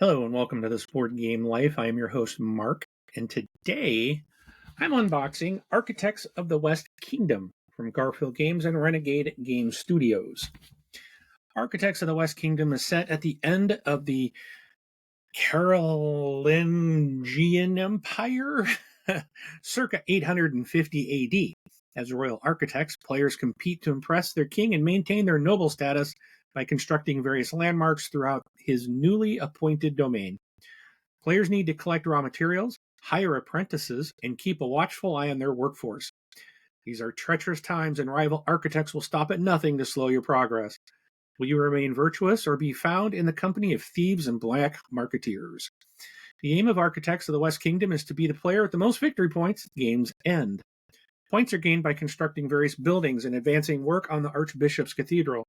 Hello and welcome to This Board Game Life. I am your host, Mark, and today I'm unboxing Architects of the West Kingdom from Garphill Games and Renegade Game Studios. Architects of the West Kingdom is set at the end of the Carolingian Empire, circa 850 AD. As royal architects, players compete to impress their king and maintain their noble status by constructing various landmarks throughout his newly appointed domain. Players need to collect raw materials, hire apprentices, and keep a watchful eye on their workforce. These are treacherous times, and rival architects will stop at nothing to slow your progress. Will you remain virtuous or be found in the company of thieves and black marketeers? The aim of Architects of the West Kingdom is to be the player with the most victory points at game's end. Points are gained by constructing various buildings and advancing work on the Archbishop's Cathedral.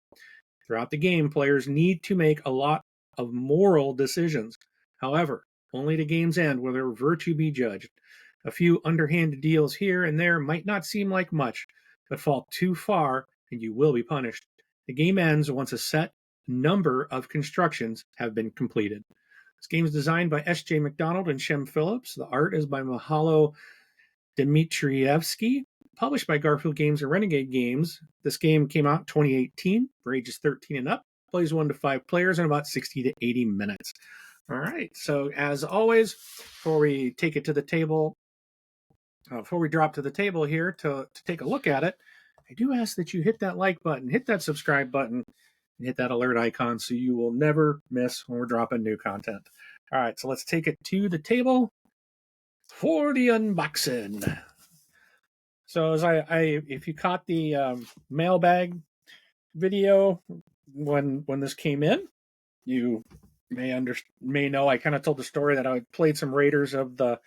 Throughout the game, players need to make a lot of moral decisions. However, only to game's end will their virtue be judged. A few underhanded deals here and there might not seem like much, but fall too far and you will be punished. The game ends once a set number of constructions have been completed. This game is designed by S.J. McDonald and Shem Phillips. The art is by Mahalo Dmitrievsky, published by Garphill Games and Renegade Games. This game came out in 2018 for ages 13 and up, plays 1 to 5 players in about 60 to 80 minutes. All right, so as always, before we take it to the table, before we drop to the table here to take a look at it, I do ask that you hit that like button, hit that subscribe button, and hit that alert icon so you will never miss when we're dropping new content. All right, so let's take it to the table for the unboxing. So as if you caught the mailbag video when this came in, you may know I kind of told the story that I played some Raiders of the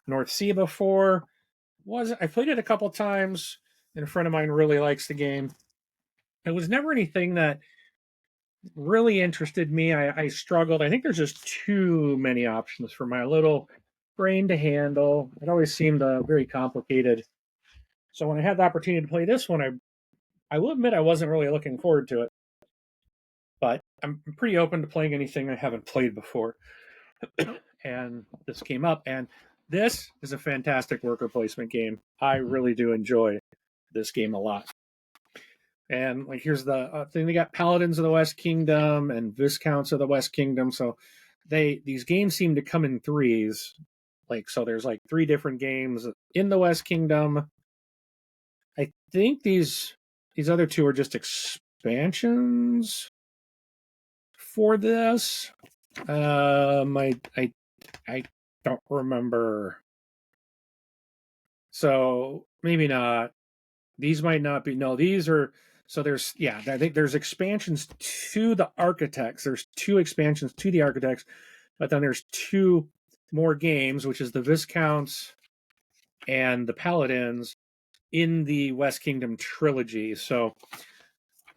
North Sea before. I played it a couple times, and a friend of mine really likes the game. It was never anything that really interested me. I struggled. I think there's just too many options for my little brain to handle. It always seemed very complicated. So when I had the opportunity to play this one, I will admit I wasn't really looking forward to it. But I'm pretty open to playing anything I haven't played before. And this came up, and this is a fantastic worker placement game. I really do enjoy this game a lot. And like, here's the thing: they got Paladins of the West Kingdom and Viscounts of the West Kingdom. So these games seem to come in threes. So there's like 3 different games in the West Kingdom. I think these other 2 are just expansions for this. I don't remember. So maybe not. These might not be. No, these are. So I think there's expansions to the Architects. There's 2 expansions to the Architects, but then there's 2 more games, which is the Viscounts and the Paladins in the West Kingdom trilogy. So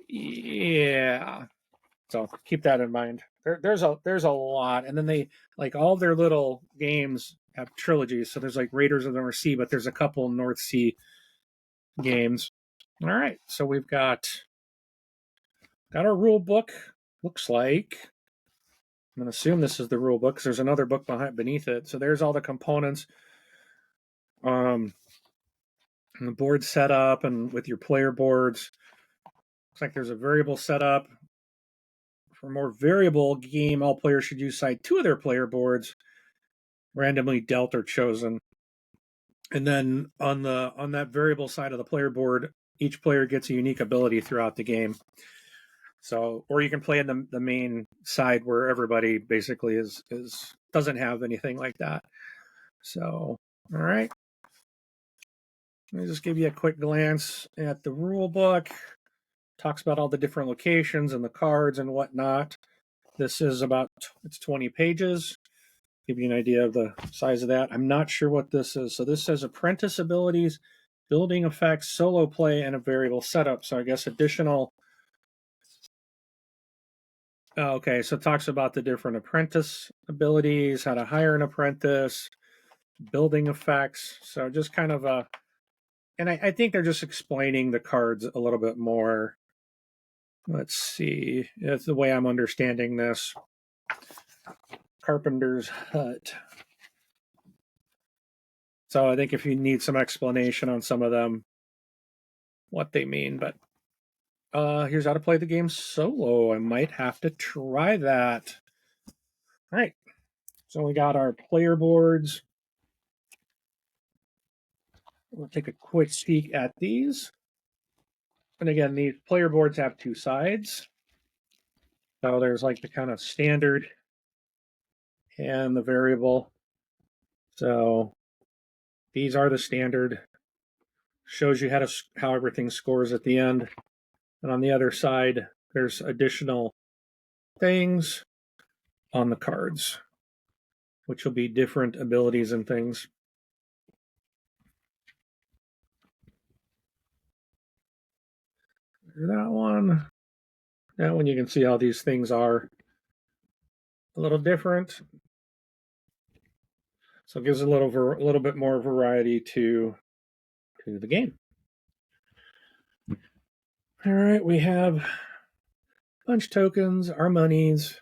yeah. So keep that in mind. There's a lot, and then they all their little games have trilogies. So there's like Raiders of the North Sea, but there's a couple North Sea games. All right, so we've got our rule book. Looks like I'm gonna assume this is the rule book because there's another book beneath it. So there's all the components, and the board setup, and with your player boards. Looks like there's a variable setup. For a more variable game, all players should use side 2 of their player boards, randomly dealt or chosen. And then on that variable side of the player board, each player gets a unique ability throughout the game. So, or you can play in the main side where everybody basically doesn't have anything like that. So, all right. Let me just give you a quick glance at the rule book. Talks about all the different locations and the cards and whatnot. This is it's 20 pages. Give you an idea of the size of that. I'm not sure what this is. So this says apprentice abilities, building effects, solo play, and a variable setup. So I guess additional. Okay, so it talks about the different apprentice abilities, how to hire an apprentice, building effects. So just kind of and I think they're just explaining the cards a little bit more. Let's see. That's the way I'm understanding this. Carpenter's Hut. So I think if you need some explanation on some of them, what they mean, but here's how to play the game solo. I might have to try that. All right. So we got our player boards. We'll take a quick peek at these. And again, these player boards have two sides. So there's like the kind of standard and the variable. So these are the standard. Shows you how everything scores at the end. And on the other side, there's additional things on the cards, which will be different abilities and things. That one you can see how these things are a little different. So it gives a little bit more variety to the game. All right, we have punch tokens, our monies.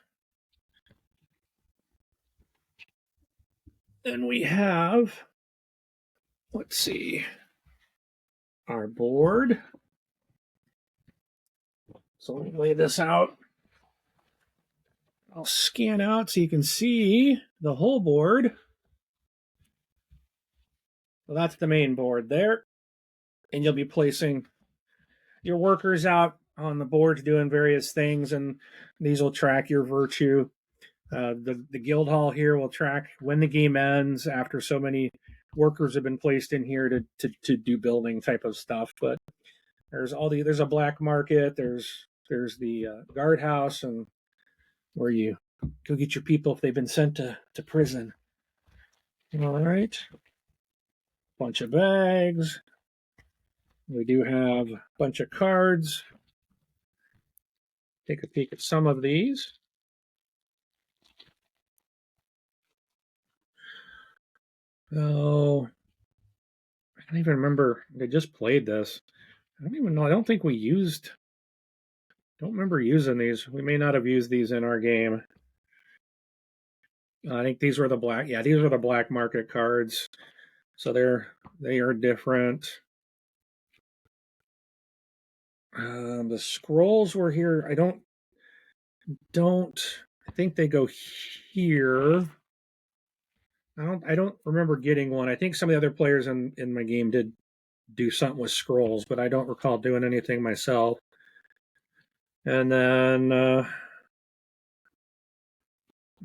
Then we have, let's see, our board. So let me lay this out. I'll scan out so you can see the whole board. So that's the main board there. And you'll be placing your workers out on the board doing various things, and these will track your virtue. The guild hall here will track when the game ends after so many workers have been placed in here to do building type of stuff. But there's a black market. There's the guardhouse, and where you go get your people if they've been sent to prison. All right, bunch of bags. We do have a bunch of cards. Take a peek at some of these. Oh, I don't even remember. I just played this. I don't even know. I don't think we don't remember using these. We may not have used these in our game. I think these were the black. Yeah, these were the black market cards. So they are different. The scrolls were here. I think they go here. I don't remember getting one. I think some of the other players in my game did do something with scrolls, but I don't recall doing anything myself. And then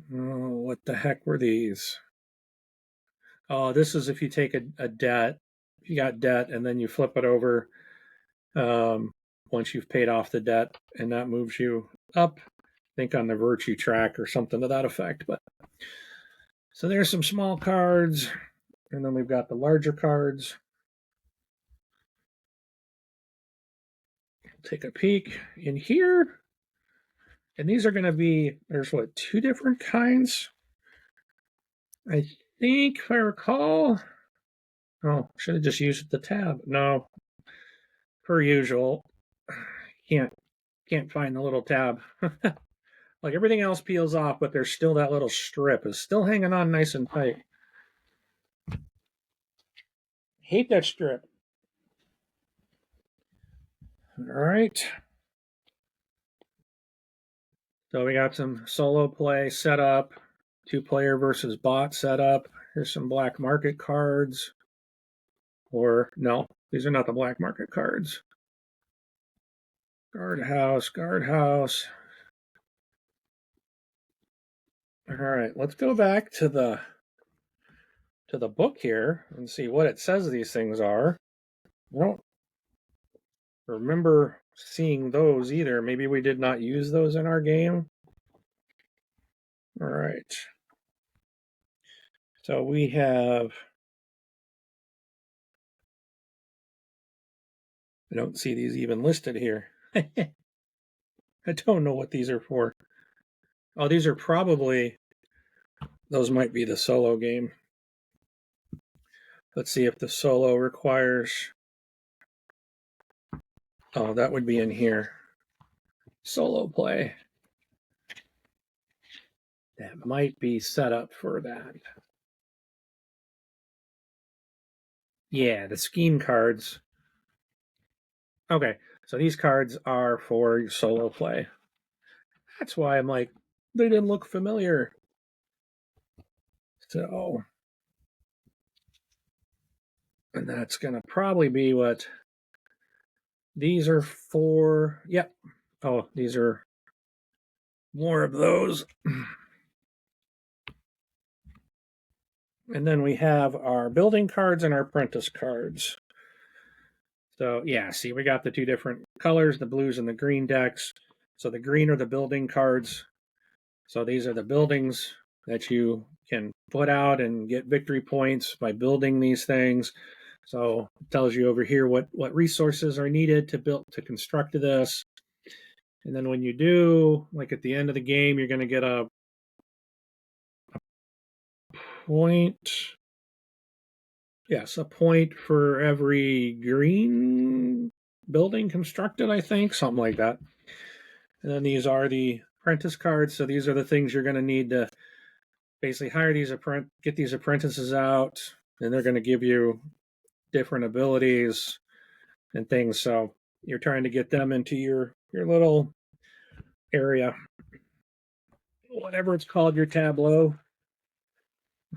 what the heck were these? Oh, this is if you take a debt. If you got debt and then you flip it over once you've paid off the debt, and that moves you up, I think on the virtue track or something to that effect. But so there's some small cards, and then we've got the larger cards. Take a peek in here. And these are going to be, there's what, two different kinds? I think, if I recall. Oh, should have just used the tab. No, per usual, can't find the little tab. Like everything else peels off, but there's still that little strip is still hanging on nice and tight. Hate that strip. All right. So we got some solo play set up, 2-player versus bot set up. Here's some black market cards. Or no, these are not the black market cards. Guardhouse. All right, let's go back to the book here and see what it says these things are. I don't remember seeing those either. Maybe we did not use those in our game. All right. So we have, I don't see these even listed here. I don't know what these are for. Oh, these are probably, those might be the solo game. Let's see if the solo requires, oh, that would be in here. Solo play. that might be set up for that. Yeah, the scheme cards. Okay, so these cards are for solo play. That's why I'm like, they didn't look familiar. So, and that's going to probably be what these are for. Yep. Oh, these are more of those. And then we have our building cards and our apprentice cards. So, yeah, see, we got the two different colors, the blues and the green decks. So, the green are the building cards. So, these are the buildings that you can put out and get victory points by building these things. So, it tells you over here what resources are needed to construct this. And then when you do, like at the end of the game, you're going to get a point. Yes, a point for every green building constructed, I think, something like that. And then these are the apprentice cards. So these are the things you're going to need to basically hire these get these apprentices out, and they're going to give you different abilities and things. So you're trying to get them into your little area, whatever it's called, your tableau.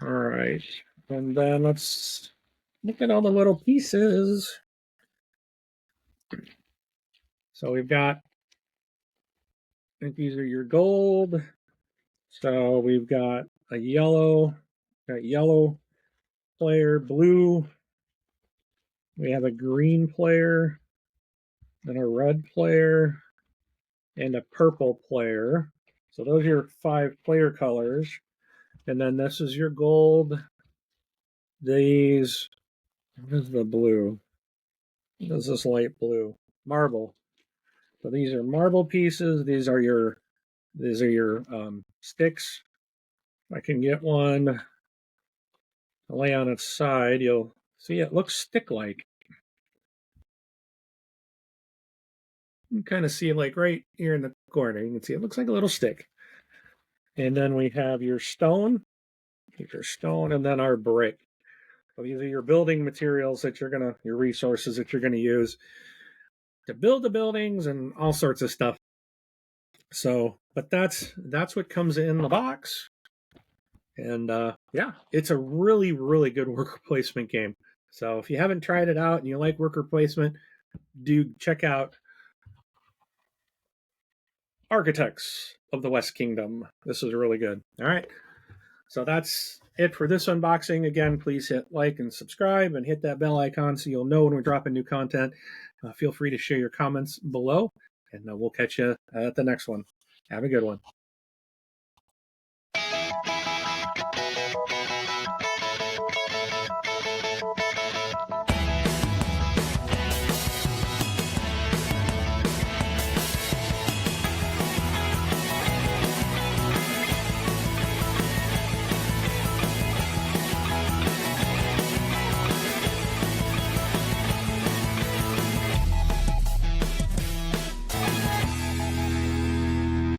All right. And then let's look at all the little pieces. So we've got, I think these are your gold. So we've got a yellow player, blue. We have a green player, and a red player, and a purple player. So those are your 5 player colors. And then this is your gold. These, what is the blue? What is this light blue? Marble. So these are marble pieces. These are your sticks. If I can get one to lay on its side, you'll see it looks stick-like. You can kind of see like right here in the corner. You can see it looks like a little stick. And then we have your stone, and then our brick. So these are your building materials that your resources that you're gonna use to build the buildings and all sorts of stuff. So, but that's what comes in the box. And yeah, it's a really, really good worker placement game. So if you haven't tried it out and you like worker placement, do check out Architects of the West Kingdom. This is really good. All right. So that's it for this unboxing. Again, please hit like and subscribe and hit that bell icon so you'll know when we're dropping new content. Feel free to share your comments below, and we'll catch you at the next one. Have a good one.